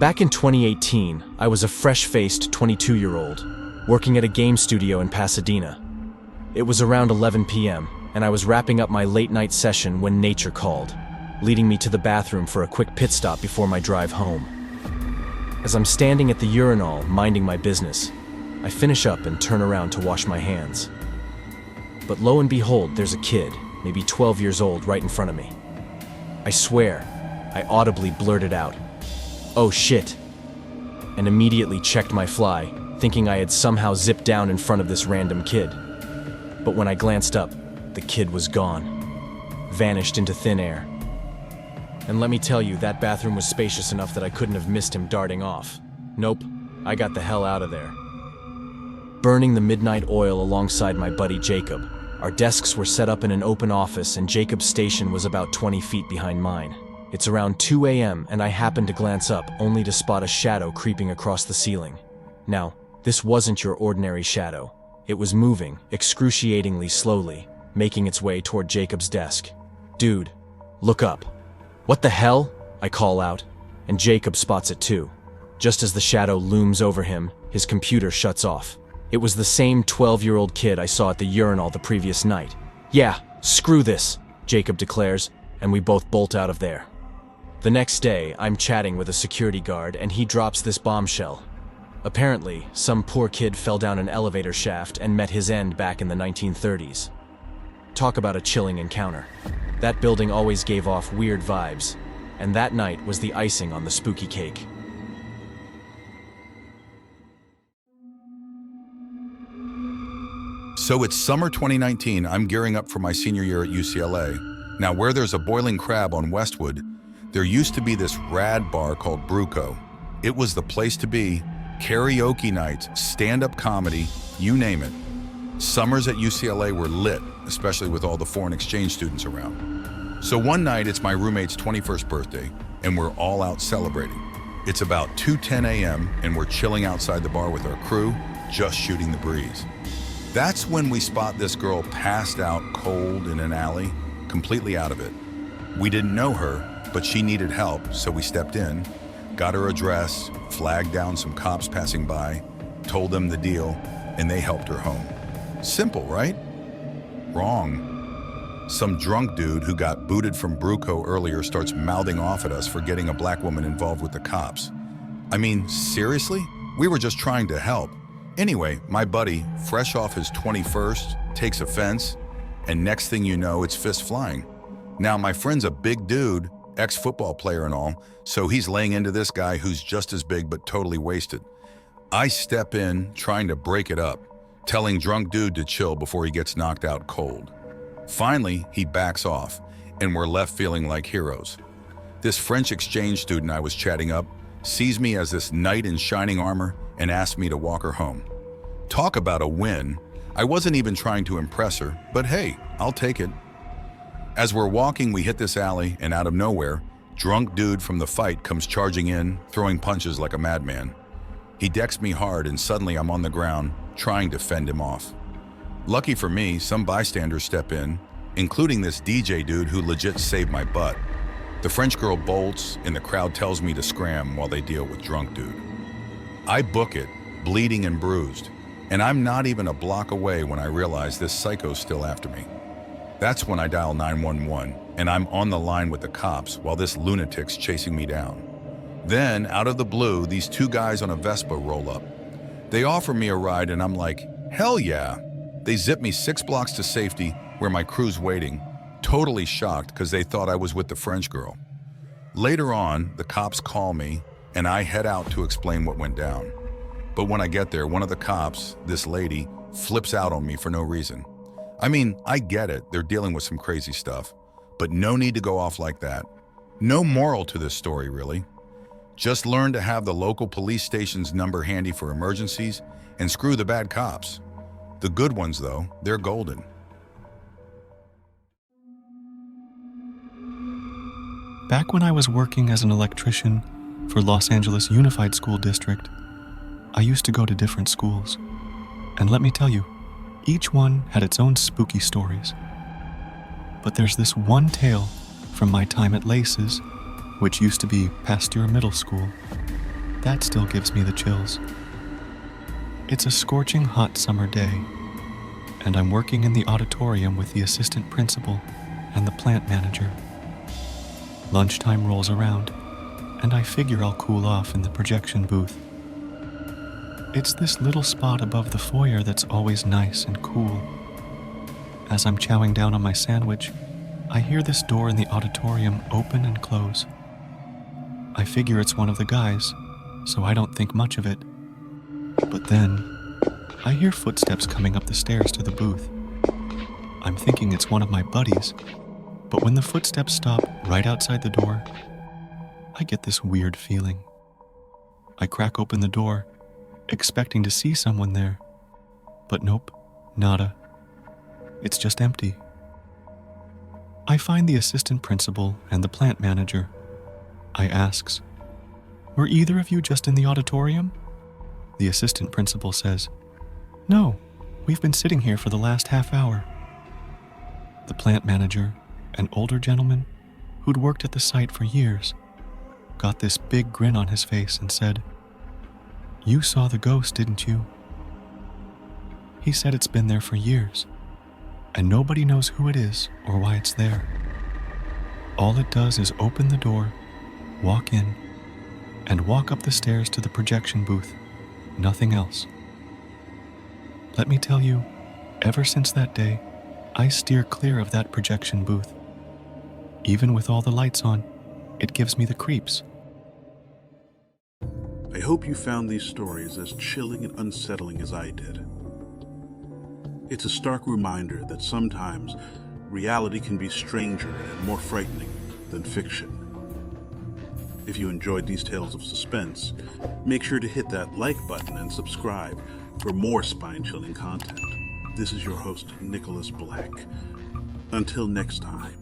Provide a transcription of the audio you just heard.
Back in 2018, I was a fresh-faced 22-year-old, working at a game studio in Pasadena. It was around 11 p.m., and I was wrapping up my late-night session when nature called, leading me to the bathroom for a quick pit stop before my drive home. As I'm standing at the urinal, minding my business, I finish up and turn around to wash my hands. But lo and behold, there's a kid, maybe 12 years old, right in front of me. I swear, I audibly blurted out, "Oh shit," and immediately checked my fly, thinking I had somehow zipped down in front of this random kid. But when I glanced up, the kid was gone, vanished into thin air. And let me tell you, that bathroom was spacious enough that I couldn't have missed him darting off. Nope, I got the hell out of there. Burning the midnight oil alongside my buddy Jacob, our desks were set up in an open office and Jacob's station was about 20 feet behind mine. It's around 2 a.m. and I happened to glance up only to spot a shadow creeping across the ceiling. Now, this wasn't your ordinary shadow. It was moving, excruciatingly slowly, making its way toward Jacob's desk. "Dude, look up." "What the hell?" I call out, and Jacob spots it too. Just as the shadow looms over him, his computer shuts off. It was the same 12-year-old kid I saw at the urinal the previous night. "Yeah, screw this," Jacob declares, and we both bolt out of there. The next day, I'm chatting with a security guard and he drops this bombshell. Apparently, some poor kid fell down an elevator shaft and met his end back in the 1930s. Talk about a chilling encounter. That building always gave off weird vibes, and that night was the icing on the spooky cake. So it's summer 2019, I'm gearing up for my senior year at UCLA. Now where there's a boiling crab on Westwood, there used to be this rad bar called Bruco. It was the place to be. Karaoke nights, stand-up comedy, you name it. Summers at UCLA were lit, especially with all the foreign exchange students around. So one night it's my roommate's 21st birthday, and we're all out celebrating. It's about 2:10 a.m. and we're chilling outside the bar with our crew, just shooting the breeze. That's when we spot this girl passed out cold in an alley, completely out of it. We didn't know her, but she needed help, so we stepped in, got her address, flagged down some cops passing by, told them the deal, and they helped her home. Simple, right? Wrong. Some drunk dude who got booted from Bruco earlier starts mouthing off at us for getting a black woman involved with the cops. I mean, seriously? We were just trying to help. Anyway, my buddy, fresh off his 21st, takes offense, and next thing you know, it's fist flying. Now, my friend's a big dude, ex-football player and all, so he's laying into this guy who's just as big but totally wasted. I step in, trying to break it up, telling drunk dude to chill before he gets knocked out cold. Finally, he backs off, and we're left feeling like heroes. This French exchange student I was chatting up sees me as this knight in shining armor and asks me to walk her home. Talk about a win. I wasn't even trying to impress her, but hey, I'll take it. As we're walking, we hit this alley, and out of nowhere, drunk dude from the fight comes charging in, throwing punches like a madman. He decks me hard, and suddenly I'm on the ground, trying to fend him off. Lucky for me, some bystanders step in, including this DJ dude who legit saved my butt. The French girl bolts, and the crowd tells me to scram while they deal with drunk dude. I book it, bleeding and bruised, and I'm not even a block away when I realize this psycho's still after me. That's when I dial 911, and I'm on the line with the cops while this lunatic's chasing me down. Then, out of the blue, these two guys on a Vespa roll up. They offer me a ride, and I'm like, hell yeah. They zip me 6 blocks to safety, where my crew's waiting, totally shocked because they thought I was with the French girl. Later on, the cops call me, and I head out to explain what went down. But when I get there, one of the cops, this lady, flips out on me for no reason. I mean, I get it, they're dealing with some crazy stuff, but no need to go off like that. No moral to this story, really. Just learn to have the local police station's number handy for emergencies and screw the bad cops. The good ones, though, they're golden. Back when I was working as an electrician for Los Angeles Unified School District, I used to go to different schools. And let me tell you, each one had its own spooky stories. But there's this one tale from my time at Laces, which used to be Pasteur Middle School, that still gives me the chills. It's a scorching hot summer day, and I'm working in the auditorium with the assistant principal and the plant manager. Lunchtime rolls around, and I figure I'll cool off in the projection booth. It's this little spot above the foyer that's always nice and cool. As I'm chowing down on my sandwich, I hear this door in the auditorium open and close. I figure it's one of the guys, so I don't think much of it. But then, I hear footsteps coming up the stairs to the booth. I'm thinking it's one of my buddies, but when the footsteps stop right outside the door, I get this weird feeling. I crack open the door, expecting to see someone there, but nope, nada. It's just empty. I find the assistant principal and the plant manager. I asks, "Were either of you just in the auditorium?" The assistant principal says, "No, we've been sitting here for the last half hour." The plant manager, an older gentleman who'd worked at the site for years, got this big grin on his face and said, "You saw the ghost, didn't you?" He said it's been there for years, and nobody knows who it is or why it's there. All it does is open the door, walk in, and walk up the stairs to the projection booth, nothing else. Let me tell you, ever since that day, I steer clear of that projection booth. Even with all the lights on, it gives me the creeps. I hope you found these stories as chilling and unsettling as I did. It's a stark reminder that sometimes reality can be stranger and more frightening than fiction. If you enjoyed these tales of suspense, make sure to hit that like button and subscribe for more spine-chilling content. This is your host, Nicholas Black. Until next time.